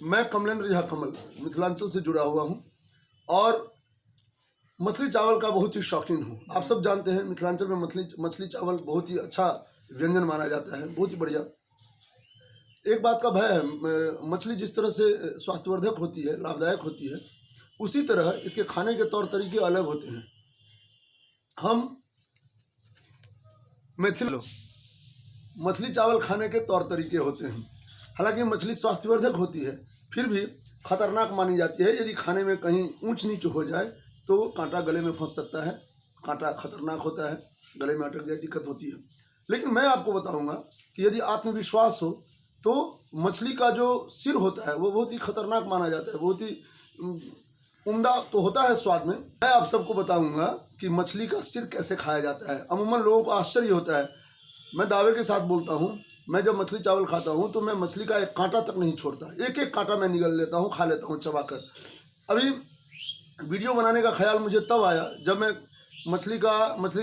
मैं कमलेंद्र झा कमल मिथिलांचल से जुड़ा हुआ हूँ और मछली चावल का बहुत ही शौकीन हूँ। आप सब जानते हैं मिथिलांचल में मछली चावल बहुत ही अच्छा व्यंजन माना जाता है, बहुत ही बढ़िया। एक बात का भय है, मछली जिस तरह से स्वास्थ्यवर्धक होती है, लाभदायक होती है, उसी तरह इसके खाने के तौर तरीके अलग होते हैं। हम मछली चावल खाने के तौर तरीके होते हैं। हालांकि मछली स्वास्थ्यवर्धक होती है, फिर भी खतरनाक मानी जाती है। यदि खाने में कहीं ऊंच नीच हो जाए तो कांटा गले में फंस सकता है। कांटा खतरनाक होता है, गले में अटक जाए, दिक्कत होती है। लेकिन मैं आपको बताऊंगा कि यदि आत्मविश्वास हो तो मछली का जो सिर होता है वो बहुत ही खतरनाक माना जाता है, बहुत ही उम्दा तो होता है स्वाद में। मैं आप सबको बताऊंगा कि मछली का सिर कैसे खाया जाता है। अमूमन लोगों को आश्चर्य होता है, मैं दावे के साथ बोलता हूँ, मैं जब मछली चावल खाता हूँ तो मैं मछली का एक कांटा तक नहीं छोड़ता, एक एक कांटा मैं निगल लेता हूँ, खा लेता हूँ चबाकर। अभी वीडियो बनाने का ख्याल मुझे तब आया जब मैं मछली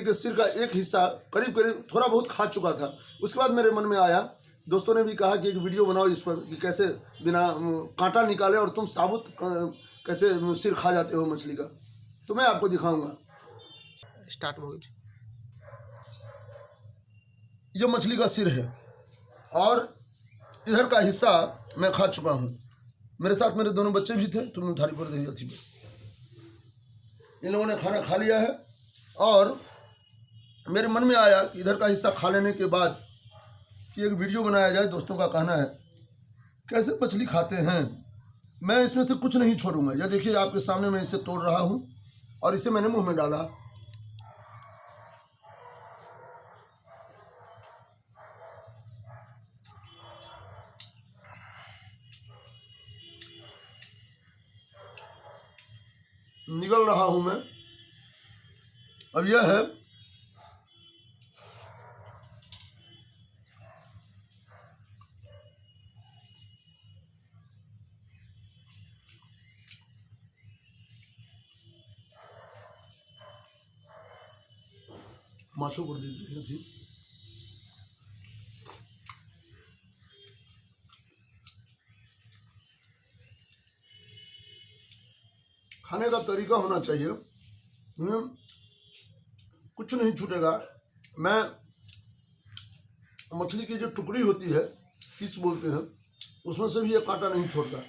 के सिर का एक हिस्सा करीब थोड़ा बहुत खा चुका था। उसके बाद मेरे मन में आया, दोस्तों ने भी कहा कि एक वीडियो बनाओ इस पर कि कैसे बिना कांटा निकाले और तुम साबुत कैसे सिर खा जाते हो मछली का। तो मैं आपको दिखाऊंगा। स्टार्ट हो गई। ये मछली का सिर है और इधर का हिस्सा मैं खा चुका हूँ। मेरे साथ मेरे दोनों बच्चे भी थे, तुम थाली पर दही थी। इन लोगों ने खाना खा लिया है और मेरे मन में आया कि इधर का हिस्सा खा लेने के बाद कि एक वीडियो बनाया जाए। दोस्तों का कहना है कैसे मछली खाते हैं। मैं इसमें से कुछ नहीं छोड़ूंगा। यह देखिए आपके सामने मैं इसे तोड़ रहा हूँ और इसे मैंने मुंह में डाला। निगल रहा हूं मैं। अब यह है माछों कर दीजिए थी। खाने का तरीका होना चाहिए, कुछ नहीं छूटेगा। मैं मछली की जो टुकड़ी होती है, पीस बोलते हैं, उसमें से भी ये कांटा नहीं छोड़ता।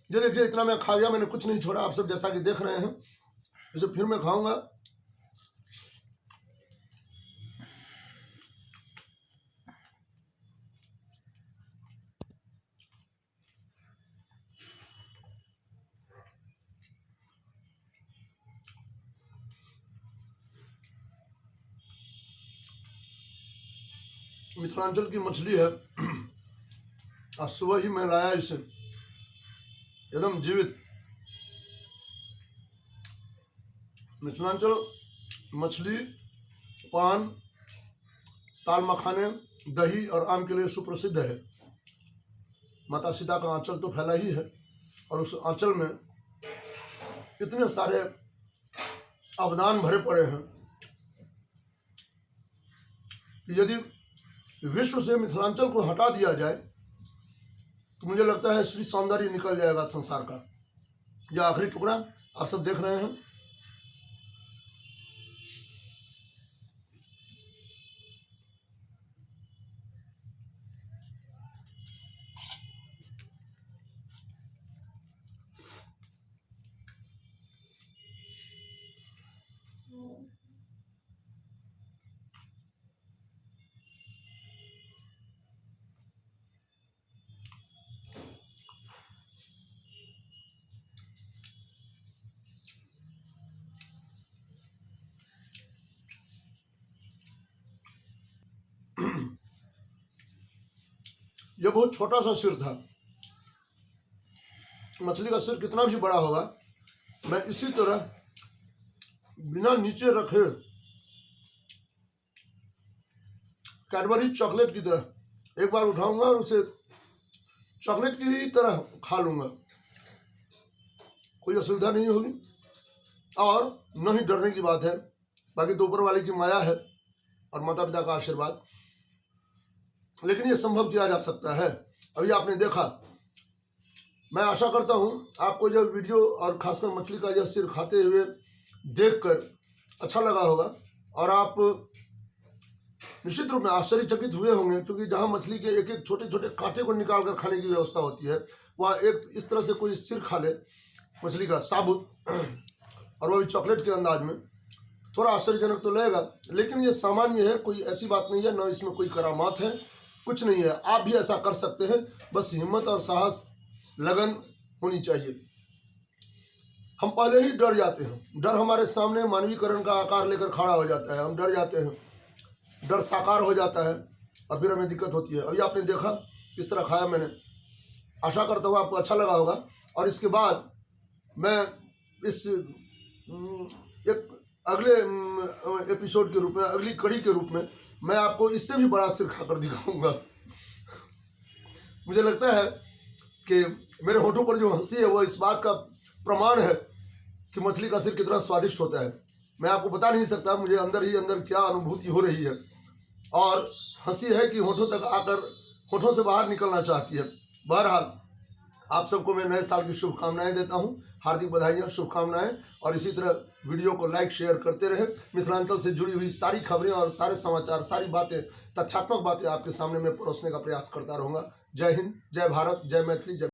ये देखिए इतना मैं खा गया, मैंने कुछ नहीं छोड़ा। आप सब जैसा कि देख रहे हैं, इसे फिर मैं खाऊंगा। मिथिलांचल की मछली है, आज सुबह ही मैं लाया इसे, एकदम जीवित। मिथिलांचल मछली, पान, ताल मखाने, दही और आम के लिए सुप्रसिद्ध है। माता सीता का आंचल तो फैला ही है और उस आंचल में इतने सारे अवदान भरे पड़े हैं कि यदि विश्व से मिथिलांचल को हटा दिया जाए तो मुझे लगता है श्री सौंदर्य निकल जाएगा संसार का। यह आखिरी टुकड़ा आप सब देख रहे हैं। ये बहुत छोटा सा सिर था। मछली का सिर कितना भी बड़ा होगा, मैं इसी तरह बिना नीचे रखे कैडबरी चॉकलेट की तरह एक बार उठाऊंगा और उसे चॉकलेट की ही तरह खा लूंगा। कोई असुविधा नहीं होगी और न ही डरने की बात है। बाकी तो ऊपर वाले की माया है और माता पिता का आशीर्वाद, लेकिन ये संभव किया जा सकता है। अभी आपने देखा, मैं आशा करता हूँ आपको जो वीडियो और खासकर मछली का यह सिर खाते हुए देखकर अच्छा लगा होगा और आप निश्चित रूप में आश्चर्यचकित हुए होंगे, क्योंकि जहाँ मछली के एक एक छोटे छोटे कांटे को निकाल कर खाने की व्यवस्था होती है, वहाँ एक इस तरह से कोई सिर खा ले मछली का साबुत, और वह भी चॉकलेट के अंदाज में, थोड़ा आश्चर्यजनक तो लगेगा, लेकिन ये सामान्य है, कोई ऐसी बात नहीं है, न इसमें कोई करामात है, कुछ नहीं है। आप भी ऐसा कर सकते हैं, बस हिम्मत और साहस लगन होनी चाहिए। हम पहले ही डर जाते हैं, डर हमारे सामने मानवीकरण का आकार लेकर खड़ा हो जाता है, हम डर जाते हैं, डर साकार हो जाता है और फिर हमें दिक्कत होती है। अभी आपने देखा किस तरह खाया मैंने। आशा करता हूँ आपको अच्छा लगा होगा। और इसके बाद मैं इस एक अगले एपिसोड के रूप में, अगली कड़ी के रूप में मैं आपको इससे भी बड़ा सिर खाकर दिखाऊंगा। मुझे लगता है कि मेरे होठों पर जो हंसी है वो इस बात का प्रमाण है कि मछली का सिर कितना स्वादिष्ट होता है। मैं आपको बता नहीं सकता मुझे अंदर ही अंदर क्या अनुभूति हो रही है, और हंसी है कि होठों तक आकर होठों से बाहर निकलना चाहती है। बहरहाल आप सबको मैं नए साल की शुभकामनाएं देता हूं, हार्दिक बधाइयां, शुभकामनाएं, और इसी तरह वीडियो को लाइक शेयर करते रहे। मिथिलांचल से जुड़ी हुई सारी खबरें और सारे समाचार, सारी बातें, तथ्यात्मक बातें आपके सामने मैं परोसने का प्रयास करता रहूँगा। जय हिंद, जय भारत, जय मैथिली, जय